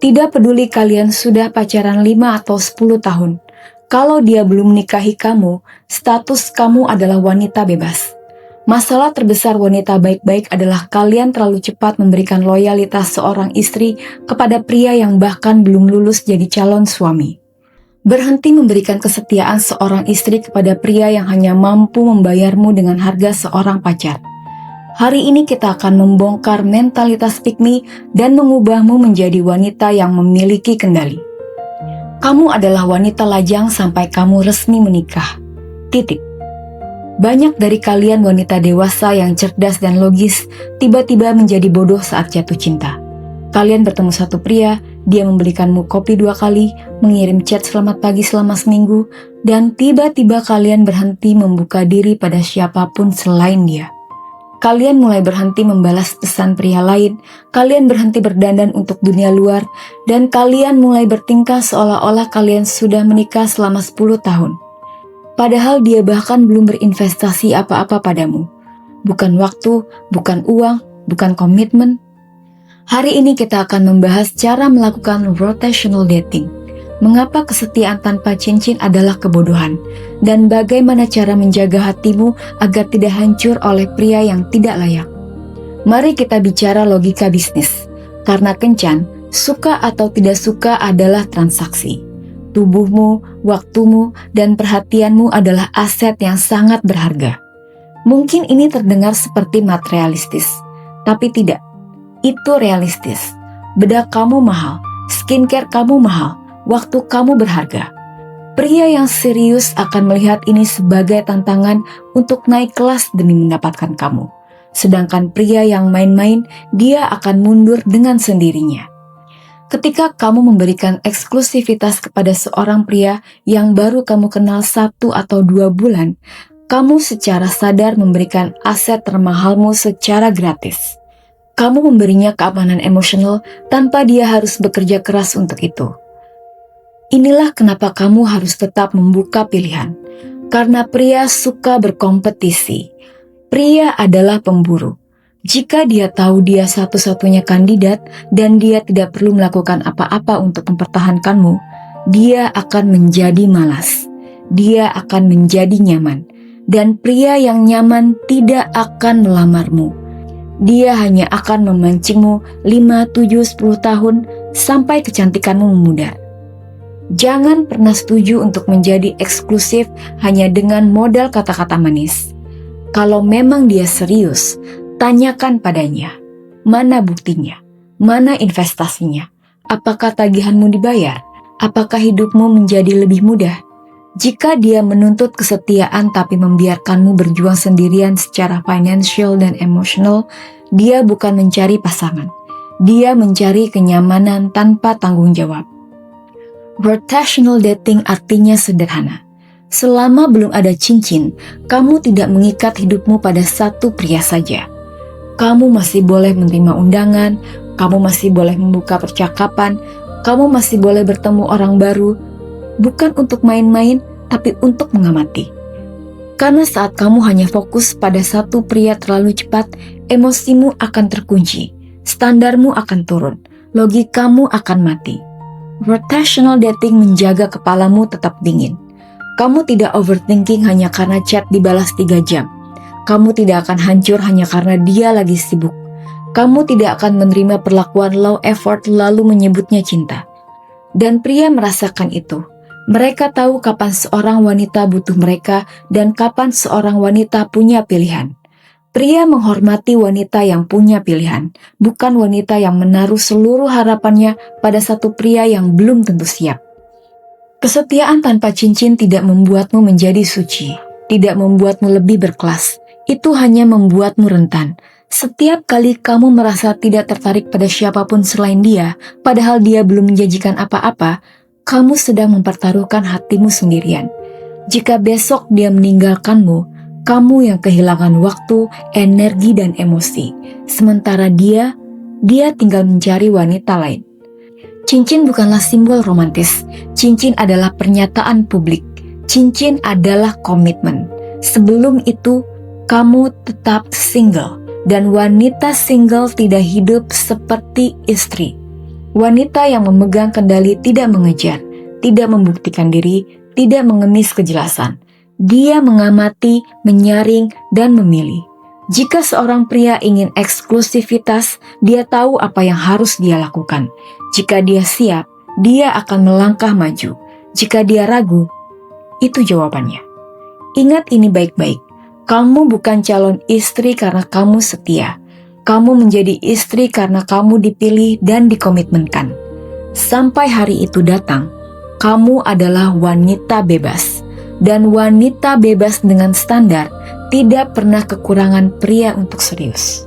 Tidak peduli kalian sudah pacaran 5 atau 10 tahun, kalau dia belum menikahi kamu, status kamu adalah wanita bebas. Masalah terbesar wanita baik-baik adalah kalian terlalu cepat memberikan loyalitas seorang istri kepada pria yang bahkan belum lulus jadi calon suami. Berhenti memberikan kesetiaan seorang istri kepada pria yang hanya mampu membayarmu dengan harga seorang pacar. Hari ini kita akan membongkar mentalitas pick me dan mengubahmu menjadi wanita yang memiliki kendali. Kamu adalah wanita lajang sampai kamu resmi menikah. Titik. Banyak dari kalian wanita dewasa yang cerdas dan logis tiba-tiba menjadi bodoh saat jatuh cinta. Kalian bertemu satu pria, dia membelikanmu kopi 2 kali, mengirim chat selamat pagi selama seminggu, dan tiba-tiba kalian berhenti membuka diri pada siapapun selain dia. Kalian mulai berhenti membalas pesan pria lain, kalian berhenti berdandan untuk dunia luar, dan kalian mulai bertingkah seolah-olah kalian sudah menikah selama 10 tahun. Padahal dia bahkan belum berinvestasi apa-apa padamu. Bukan waktu, bukan uang, bukan komitmen. Hari ini kita akan membahas cara melakukan rotational dating. Mengapa kesetiaan tanpa cincin adalah kebodohan, dan bagaimana cara menjaga hatimu agar tidak hancur oleh pria yang tidak layak. Mari kita bicara logika bisnis. Karena kencan, suka atau tidak suka adalah transaksi. Tubuhmu, waktumu, dan perhatianmu adalah aset yang sangat berharga. Mungkin ini terdengar seperti materialistis, tapi tidak. Itu realistis. Bedak kamu mahal, skincare kamu mahal, waktu kamu berharga. Pria yang serius akan melihat ini sebagai tantangan untuk naik kelas demi mendapatkan kamu. Sedangkan pria yang main-main, dia akan mundur dengan sendirinya. Ketika kamu memberikan eksklusivitas kepada seorang pria yang baru kamu kenal 1 atau 2 bulan, kamu secara sadar memberikan aset termahalmu secara gratis. Kamu memberinya keamanan emosional tanpa dia harus bekerja keras untuk itu. Inilah kenapa kamu harus tetap membuka pilihan. Karena pria suka berkompetisi. Pria adalah pemburu. Jika dia tahu dia satu-satunya kandidat dan dia tidak perlu melakukan apa-apa untuk mempertahankanmu, dia akan menjadi malas. Dia akan menjadi nyaman. Dan pria yang nyaman tidak akan melamarmu. Dia hanya akan memancingmu 5, 7, 10 tahun sampai kecantikanmu memudar. Jangan pernah setuju untuk menjadi eksklusif hanya dengan modal kata-kata manis. Kalau memang dia serius, tanyakan padanya, mana buktinya, mana investasinya, apakah tagihanmu dibayar, apakah hidupmu menjadi lebih mudah. Jika dia menuntut kesetiaan tapi membiarkanmu berjuang sendirian secara financial dan emosional, dia bukan mencari pasangan. Dia mencari kenyamanan tanpa tanggung jawab. Rotational dating artinya sederhana. Selama belum ada cincin, kamu tidak mengikat hidupmu pada satu pria saja. Kamu masih boleh menerima undangan, kamu masih boleh membuka percakapan, kamu masih boleh bertemu orang baru, bukan untuk main-main, tapi untuk mengamati. Karena saat kamu hanya fokus pada satu pria terlalu cepat, emosimu akan terkunci, standarmu akan turun, logikamu akan mati. Rotational dating menjaga kepalamu tetap dingin. Kamu tidak overthinking hanya karena chat dibalas 3 jam. Kamu tidak akan hancur hanya karena dia lagi sibuk. Kamu tidak akan menerima perlakuan low effort lalu menyebutnya cinta. Dan pria merasakan itu. Mereka tahu kapan seorang wanita butuh mereka dan kapan seorang wanita punya pilihan. Pria menghormati wanita yang punya pilihan, bukan wanita yang menaruh seluruh harapannya pada satu pria yang belum tentu siap. Kesetiaan tanpa cincin tidak membuatmu menjadi suci, tidak membuatmu lebih berkelas. Itu hanya membuatmu rentan. Setiap kali kamu merasa tidak tertarik pada siapapun selain dia, padahal dia belum menjanjikan apa-apa, kamu sedang mempertaruhkan hatimu sendirian. Jika besok dia meninggalkanmu, kamu yang kehilangan waktu, energi, dan emosi. Sementara dia tinggal mencari wanita lain. Cincin bukanlah simbol romantis. Cincin adalah pernyataan publik. Cincin adalah komitmen. Sebelum itu, kamu tetap single. Dan wanita single tidak hidup seperti istri. Wanita yang memegang kendali tidak mengejar, tidak membuktikan diri, tidak mengemis kejelasan. Dia mengamati, menyaring, dan memilih. Jika seorang pria ingin eksklusivitas, dia tahu apa yang harus dia lakukan. Jika dia siap, dia akan melangkah maju. Jika dia ragu, itu jawabannya. Ingat ini baik-baik. Kamu bukan calon istri karena kamu setia. Kamu menjadi istri karena kamu dipilih dan dikomitmenkan. Sampai hari itu datang, kamu adalah wanita bebas. Dan wanita bebas dengan standar tidak pernah kekurangan pria untuk serius.